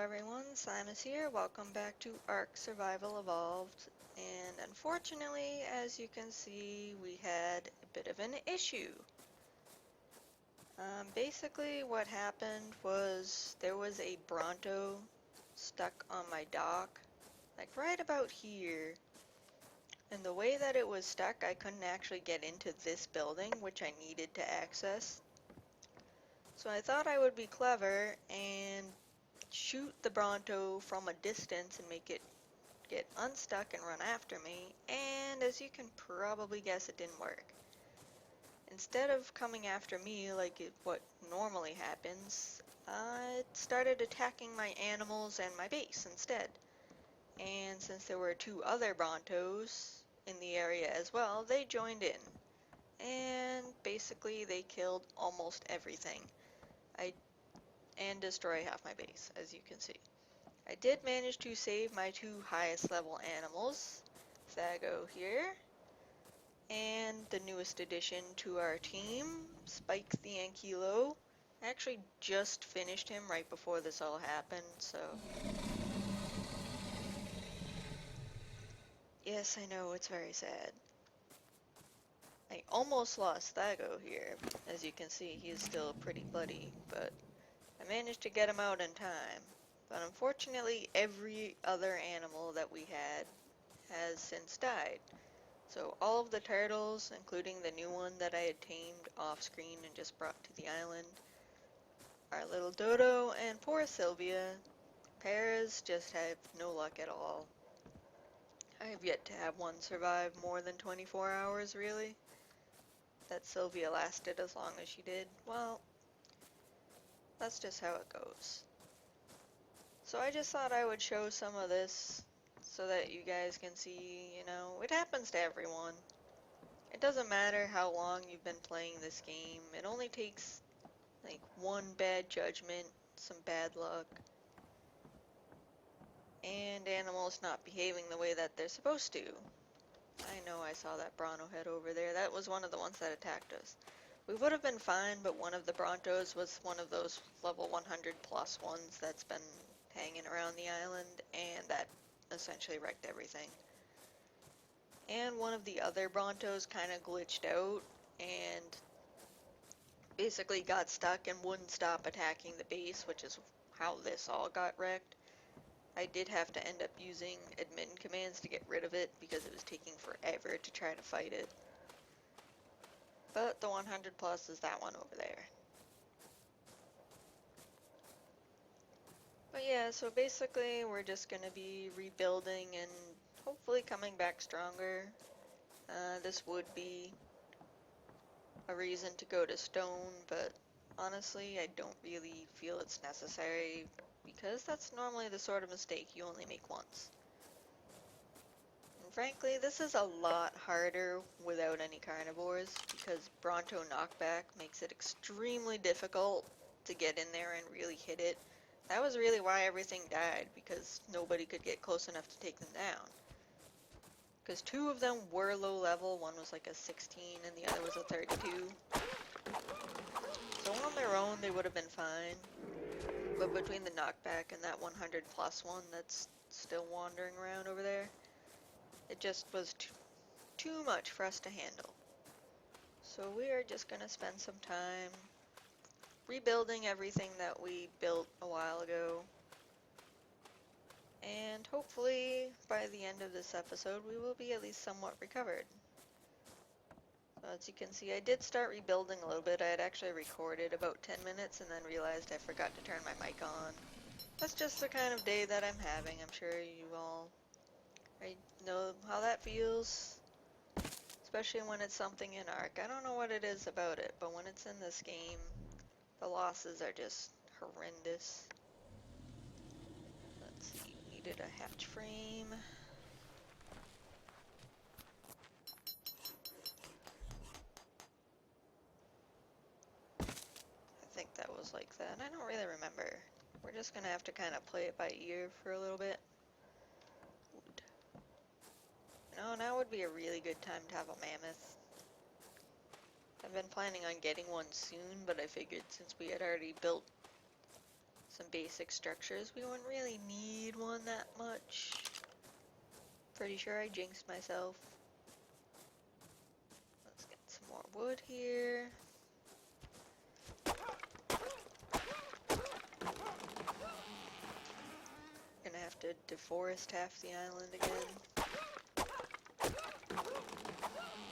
everyone, Simus here. Welcome back to Ark Survival Evolved. And unfortunately, as you can see, we had a bit of an issue. Basically, what happened was there was a Bronto stuck on my dock, like right about here. And the way that it was stuck, I couldn't actually get into this building, which I needed to access. So I thought I would be clever and shoot the Bronto from a distance and make it get unstuck and run after me, and as you can probably guess, it didn't work. Instead of coming after me like what normally happens, it started attacking my animals and my base instead. And since there were two other Brontos in the area as well, they joined in. And basically they killed almost everything. And destroy half my base, as you can see. I did manage to save my two highest level animals, Thago here, and the newest addition to our team, Spike the Ankylo. I actually just finished him right before this all happened, so... Yes, I know, it's very sad. I almost lost Thago here. As you can see, he is still pretty bloody, but I managed to get him out in time. But unfortunately, every other animal that we had has since died. So all of the turtles, including the new one that I had tamed off screen and just brought to the island, our little Dodo, and poor Sylvia, pairs just have no luck at all. I have yet to have one survive more than 24 hours, really. That Sylvia lasted as long as she did. Well, that's just how it goes. So I just thought I would show some of this so that you guys can see, it happens to everyone. It doesn't matter how long you've been playing this game. It only takes like one bad judgment, some bad luck, and animals not behaving the way that they're supposed to. I know I saw that Bronto head over there. That was one of the ones that attacked us. We would have been fine, but one of the Brontos was one of those level 100 plus ones that's been hanging around the island, and that essentially wrecked everything. And one of the other Brontos kind of glitched out and basically got stuck and wouldn't stop attacking the base, which is how this all got wrecked. I did have to end up using admin commands to get rid of it because it was taking forever to try to fight it. But the 100 plus is that one over there. But yeah, so basically we're just going to be rebuilding and hopefully coming back stronger. This would be a reason to go to stone, but honestly I don't really feel it's necessary because that's normally the sort of mistake you only make once. And frankly, this is a lot harder without any carnivores because Bronto knockback makes it extremely difficult to get in there and really hit it. That was really why everything died, because nobody could get close enough to take them down. Because two of them were low level, one was like a 16 and the other was a 32. So on their own they would have been fine, but between the knockback and that 100 plus one that's still wandering around over there, it just was too much for us to handle. So we are just going to spend some time rebuilding everything that we built a while ago. And hopefully by the end of this episode we will be at least somewhat recovered. So as you can see, I did start rebuilding a little bit. I had actually recorded about 10 minutes and then realized I forgot to turn my mic on. That's just the kind of day that I'm having. I'm sure you all know how that feels, especially when it's something in Ark. I don't know what it is about it, but when it's in this game, the losses are just horrendous. Let's see, needed a hatch frame. I think that was like that. I don't really remember. We're just gonna have to kind of play it by ear for a little bit. Wood. Now would be a really good time to have a mammoth. I've been planning on getting one soon, but I figured since we had already built some basic structures. We wouldn't really need one that much. Pretty sure I jinxed myself. Let's get some more wood here. Gonna have to deforest half the island again.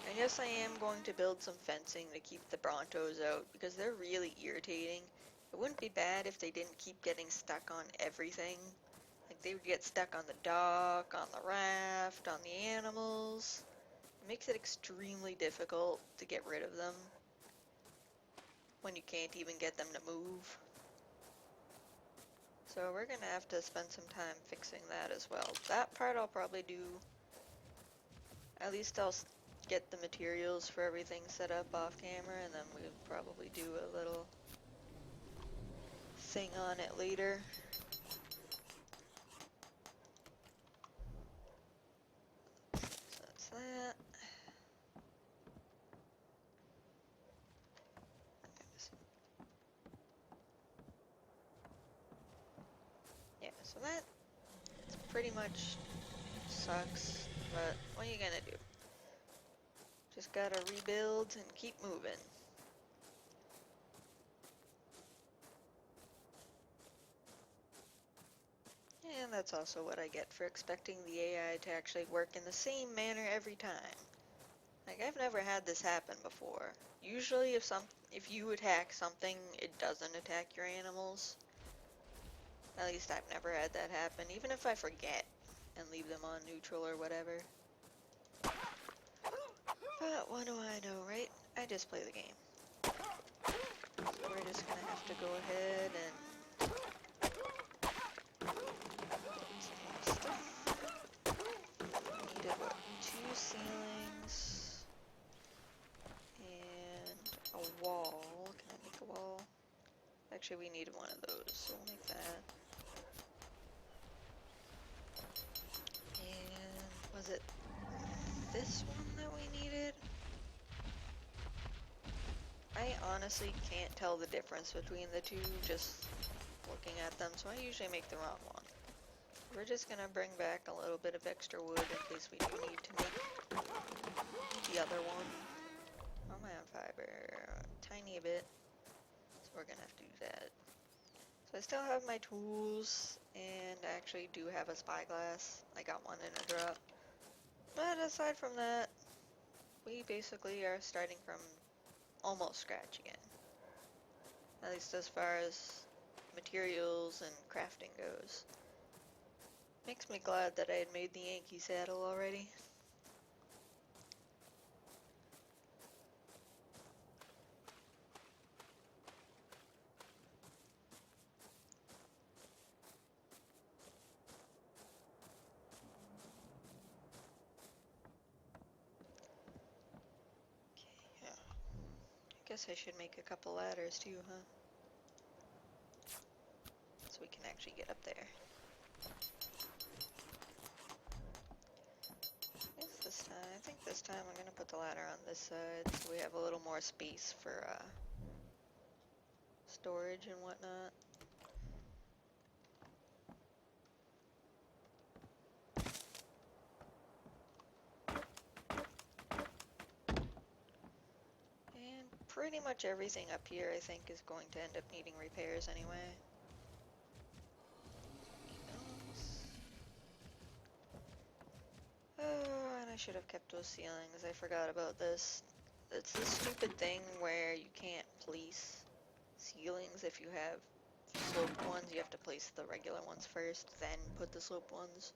I guess I am going to build some fencing to keep the Brontos out because they're really irritating. It wouldn't be bad if they didn't keep getting stuck on everything. Like they would get stuck on the dock, on the raft, on the animals. It makes it extremely difficult to get rid of them when you can't even get them to move. So we're gonna have to spend some time fixing that as well. That part I'll probably do. At least I'll get the materials for everything set up off camera, and then we'll probably do a little thing on it later. So that's that. Yeah, so that pretty much sucks, but what are you gonna do? Just gotta rebuild and keep moving. And that's also what I get for expecting the AI to actually work in the same manner every time. Like, I've never had this happen before. Usually if you attack something, it doesn't attack your animals. At least I've never had that happen, even if I forget and leave them on neutral or whatever. But what do I know, right? I just play the game. So we're just gonna have to go ahead and some more stuff. Needed what? 2 ceilings and a wall. Can I make a wall? Actually, we needed one of those, so we'll make that. And was it this one that we needed? I honestly can't tell the difference between the two just looking at them, so I usually make the wrong one. We're just gonna bring back a little bit of extra wood in case we do need to make the other one. How am I on fiber? Tiny bit. So we're gonna have to do that. So I still have my tools, and I actually do have a spyglass. I got one in a drop. But aside from that, we basically are starting from almost scratch again. At least as far as materials and crafting goes. Makes me glad that I had made the Yankee saddle already. Okay, yeah. I guess I should make a couple ladders too, huh? So we can actually get up there. I think this time I'm gonna put the ladder on this side so we have a little more space for storage and whatnot. And pretty much everything up here I think is going to end up needing repairs anyway. Oh, and I should have kept those ceilings. I forgot about this. It's this stupid thing where you can't place ceilings if you have sloped ones. You have to place the regular ones first, then put the sloped ones.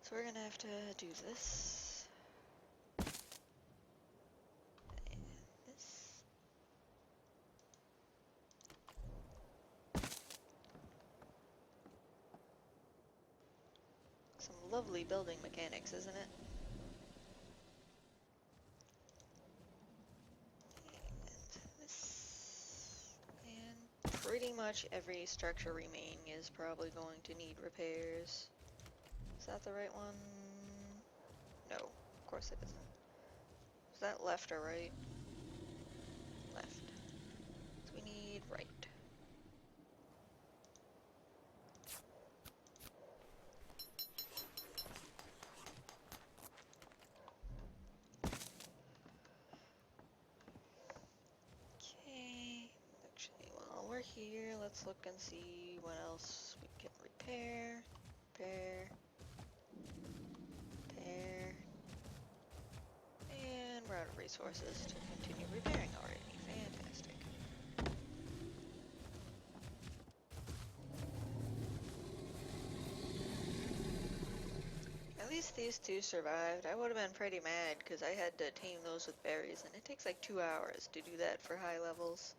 So we're gonna have to do this. And this. Some lovely building mechanics, isn't it? And this. And pretty much every structure remaining is probably going to need repairs. Is that the right one? No, of course it isn't. Is that left or right? Left. So we need right. here, let's look and see what else we can repair. Repair. Repair. And we're out of resources to continue repairing already. Fantastic. At least these two survived. I would have been pretty mad because I had to tame those with berries, and it takes like 2 hours to do that for high levels.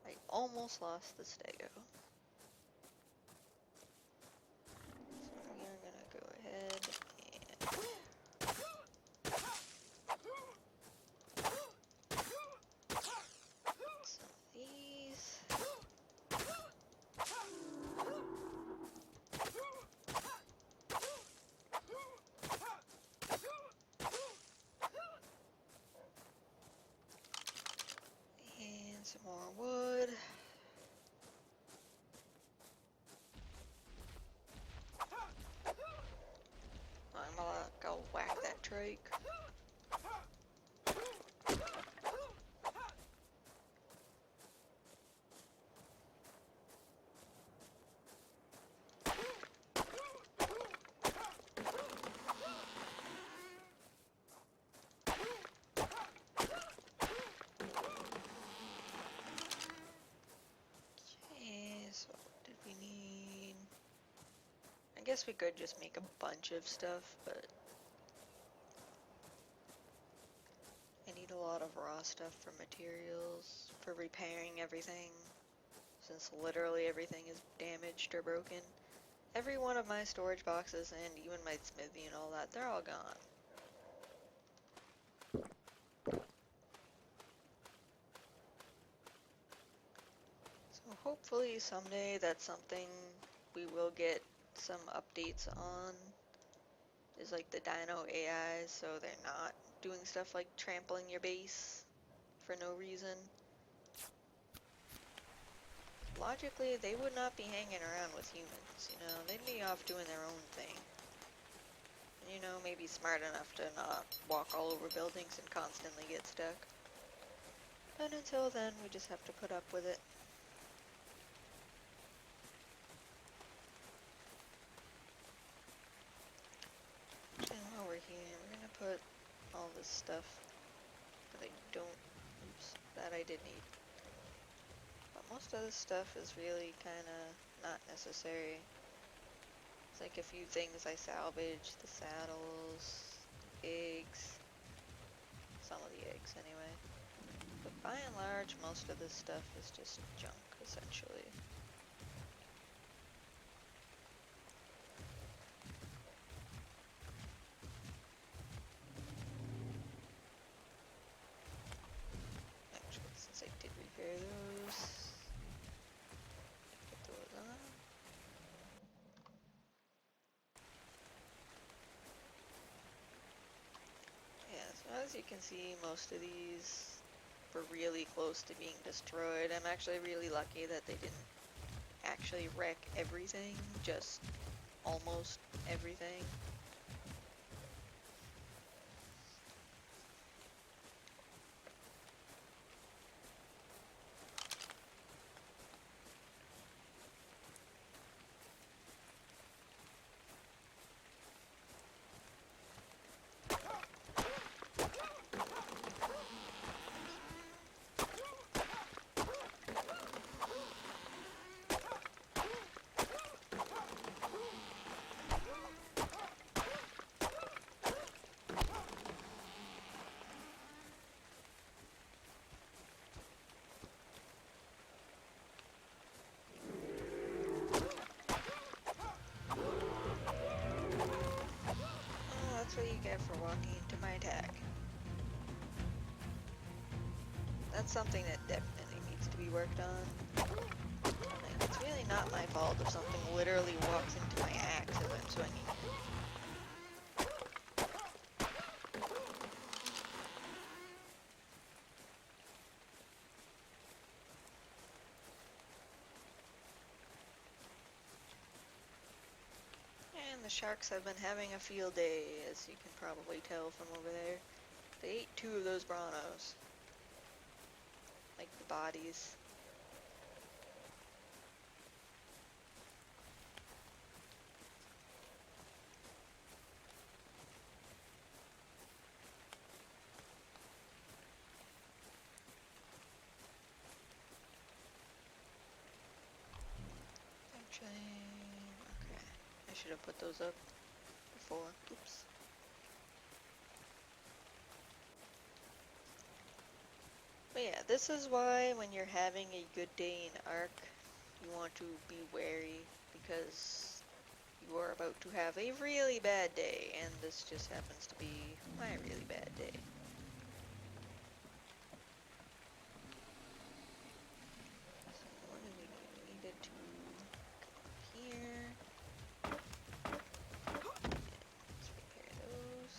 I almost lost the stego. So we are gonna go ahead and some of these. And some more wood. I'm gonna go whack that trike. Okay, so what did we need? I guess we could just make a bunch of stuff, but I need a lot of raw stuff for materials, for repairing everything, since literally everything is damaged or broken. Every one of my storage boxes and even my smithy and all that, they're all gone. So hopefully someday that's something we will get some updates on, is like the dino AIs, so they're not doing stuff like trampling your base for no reason. Logically, they would not be hanging around with humans, you know, they'd be off doing their own thing. You know, maybe smart enough to not walk all over buildings and constantly get stuck. But until then, we just have to put up with it. And while we're here, we're gonna put all this stuff that I don't, oops, that I did need. But most of this stuff is really kinda not necessary. It's like a few things I salvaged, the saddles, eggs, some of the eggs anyway. But by and large, most of this stuff is just junk, essentially. Actually, since I did repair those, put those on. Yeah, so as you can see, most of these were really close to being destroyed. I'm actually really lucky that they didn't actually wreck everything, just almost everything. Oh, that's what you get for walking into my attack. That's something that definitely needs to be worked on. Like, it's really not my fault if something literally walks into my axe as I'm swinging. And the sharks have been having a field day, as you can probably tell from over there. They ate 2 of those Brawnos. bodies. Actually, okay. I should have put those up before. Oops. But yeah, this is why when you're having a good day in Ark, you want to be wary because you are about to have a really bad day, and this just happens to be my really bad day. So what do we need? We needed to come up here. Let's repair those.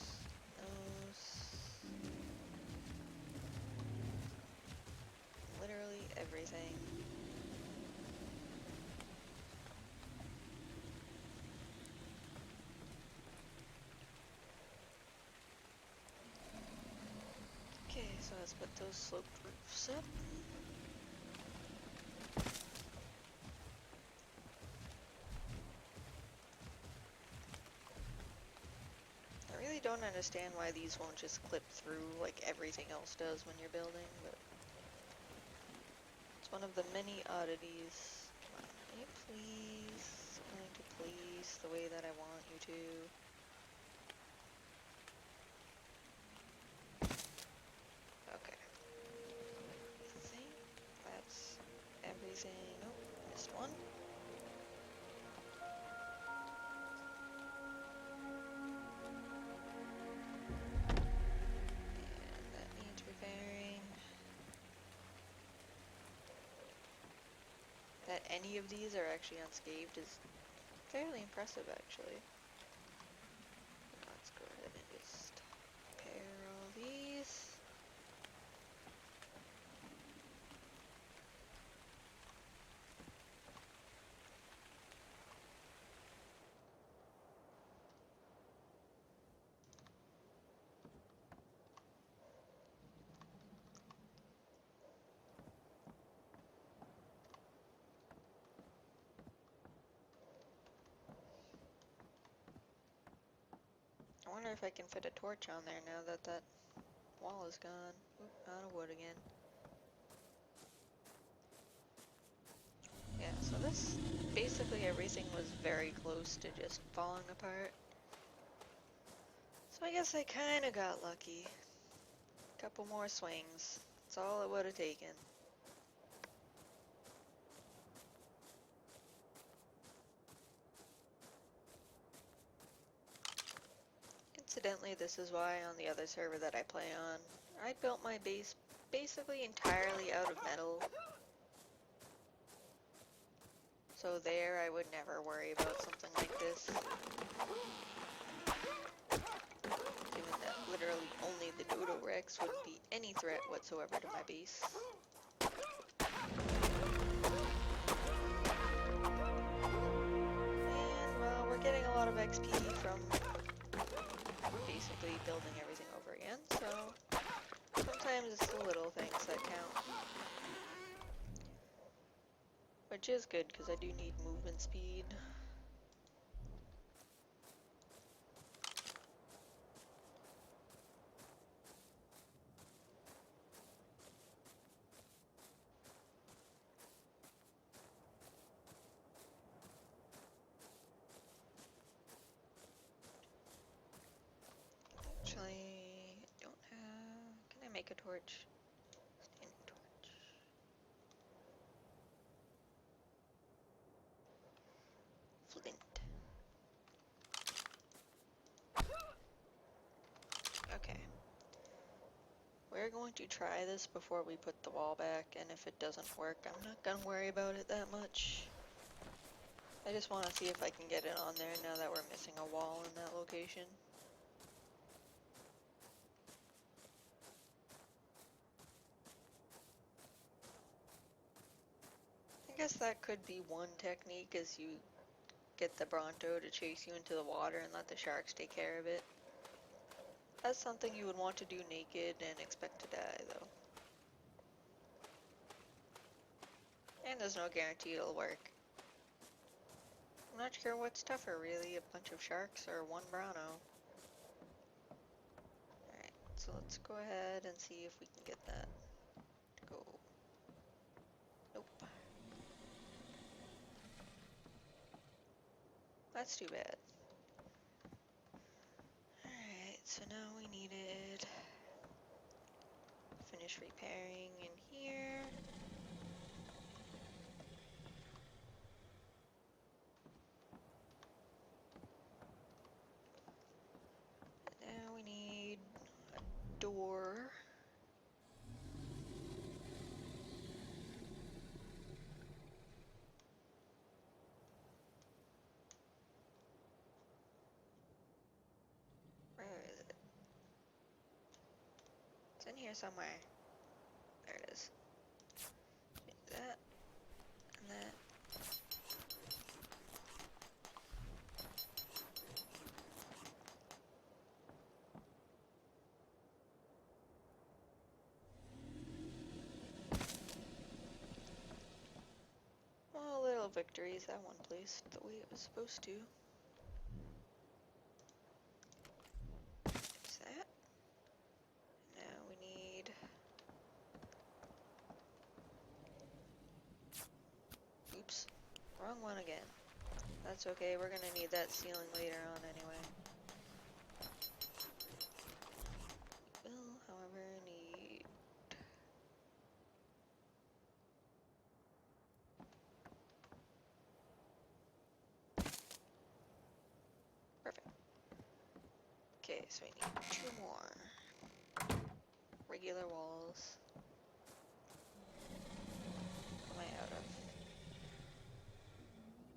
Those. Literally everything. Okay, so let's put those sloped roofs up. I really don't understand why these won't just clip through like everything else does when you're building, but it's one of the many oddities. Come on, can you please going to place the way that I want you to? Okay. I think that's everything. Oh, missed one. And that needs repairing. That any of these are actually unscathed is fairly impressive, actually. Let's go ahead and just repair all these. I wonder if I can fit a torch on there now that that wall is gone. Oop, out of wood again. Yeah, so this, basically everything was very close to just falling apart. So I guess I kinda got lucky. Couple more swings. That's all it would have taken. Incidentally, this is why on the other server that I play on, I built my base basically entirely out of metal. So there I would never worry about something like this. Given that literally only the Dodo Rex would be any threat whatsoever to my base. And well, we're getting a lot of XP from basically building everything over again, so sometimes it's the little things that count. Which is good, because I do need movement speed. Actually, I don't have... Can I make a torch? Standing torch. Flint. Okay. We're going to try this before we put the wall back, and if it doesn't work, I'm not gonna worry about it that much. I just want to see if I can get it on there now that we're missing a wall in that location. I guess that could be one technique, is you get the Bronto to chase you into the water and let the sharks take care of it. That's something you would want to do naked and expect to die, though. And there's no guarantee it'll work. I'm not sure what's tougher, really, a bunch of sharks or one Browno. Alright, so let's go ahead and see if we can get that to go. Nope. That's too bad. Alright, so now we needed finish repairing in here. Now we need a door. Where is it? It's in here somewhere. There it is. That and that. Well, little victories. That one placed the way it was supposed to. There's that. Now we need... Oops. Wrong one again. That's okay, we're gonna need that ceiling later on anyway. Will, however, need... Perfect. Okay, so we need 2 more. Regular walls. What am I out of?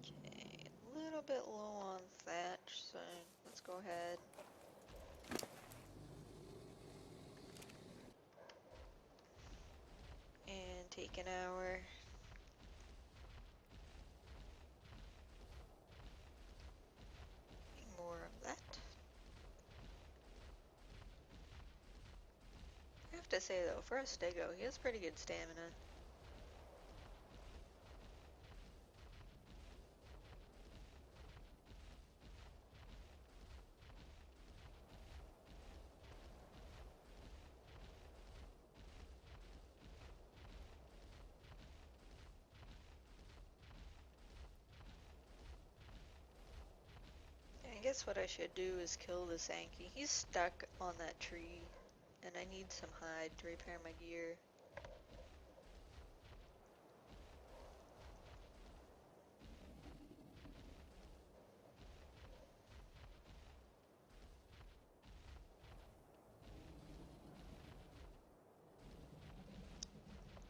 Okay, a little bit low on thatch, so let's go ahead. And take an hour. More of that. I have to say though, for a stego, he has pretty good stamina. I guess what I should do is kill the Sankey. He's stuck on that tree, and I need some hide to repair my gear.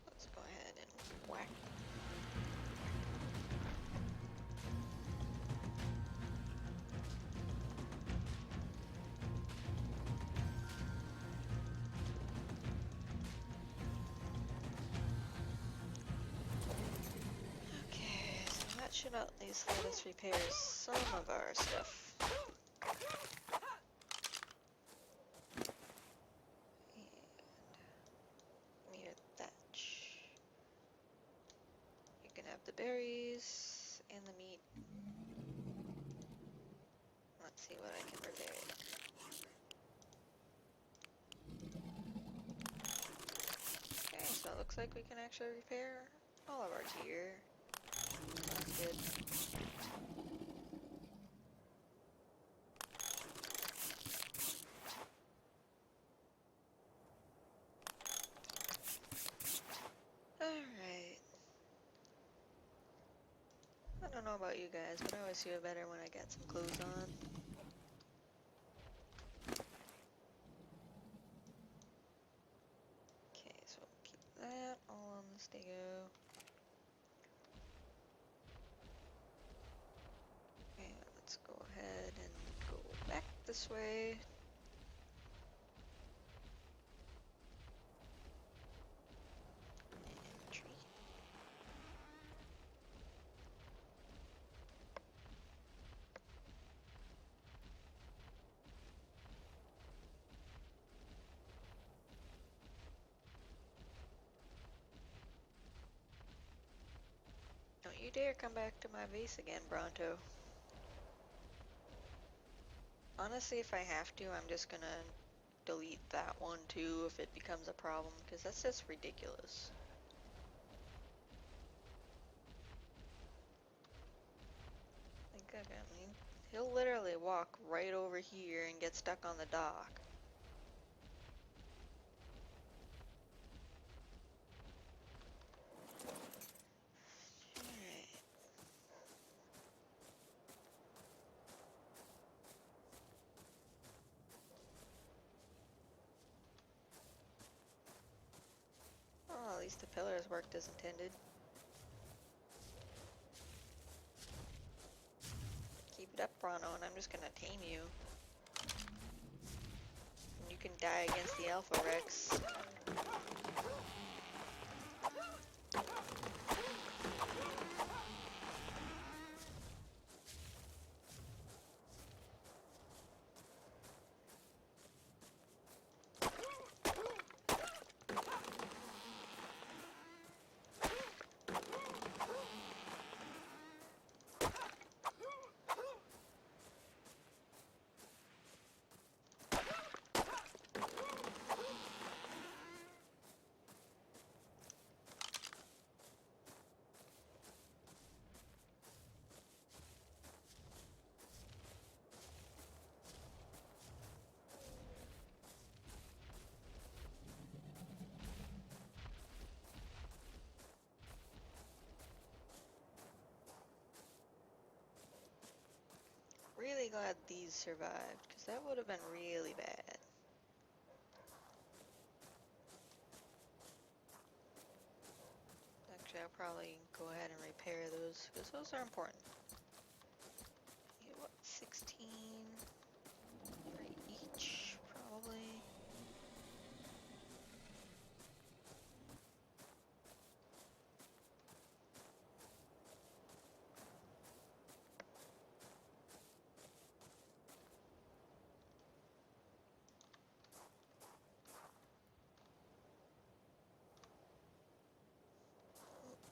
Let's go ahead and whack. Okay, so that should at least let us repair some of our stuff. And mere thatch. You can have the berries and the meat. Let's see what I can repair. Okay, so it looks like we can actually repair all of our gear. That's good. Alright. I don't know about you guys, but I always feel better when I get some clothes on. Okay, so we'll keep that all on the stego. Okay, let's go ahead and go back this way. And tree. dare come back to my base again, Bronto. Honestly, if I have to, I'm just gonna delete that one too if it becomes a problem, because that's just ridiculous. Like, I mean, he'll literally walk right over here and get stuck on the dock. Alright. Oh, at least the pillars worked as intended. Keep it up, Bronto, and I'm just gonna tame you. And you can die against the Alpha Rex. Really glad these survived, because that would have been really bad. Actually, I'll probably go ahead and repair those, because those are important. Yeah, what, 16 for each, probably.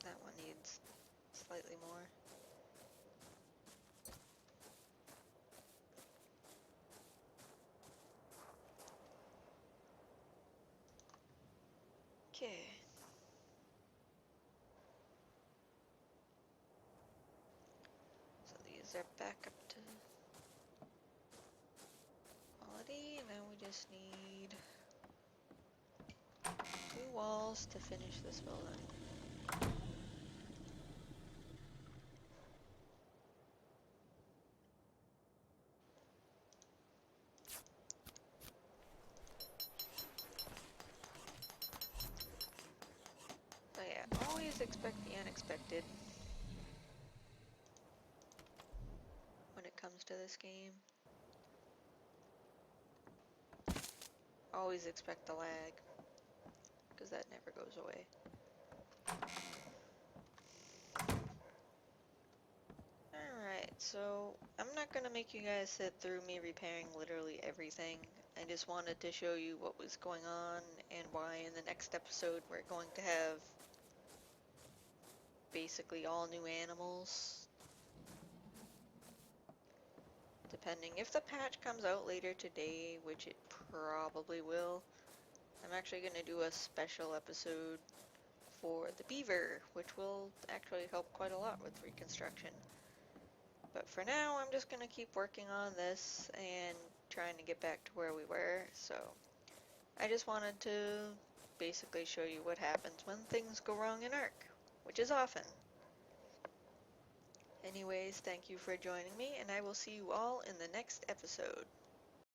That one needs slightly more. Okay. So these are back up to quality, and now we just need 2 walls to finish this building. So yeah, always expect the unexpected when it comes to this game. Always expect the lag, because that never goes away. Alright, so I'm not gonna make you guys sit through me repairing literally everything. I just wanted to show you what was going on and why in the next episode we're going to have basically all new animals. Depending if the patch comes out later today, which it probably will, I'm actually going to do a special episode for the beaver, which will actually help quite a lot with reconstruction. But for now, I'm just going to keep working on this and trying to get back to where we were. So I just wanted to basically show you what happens when things go wrong in Ark, which is often. Anyways, thank you for joining me, and I will see you all in the next episode.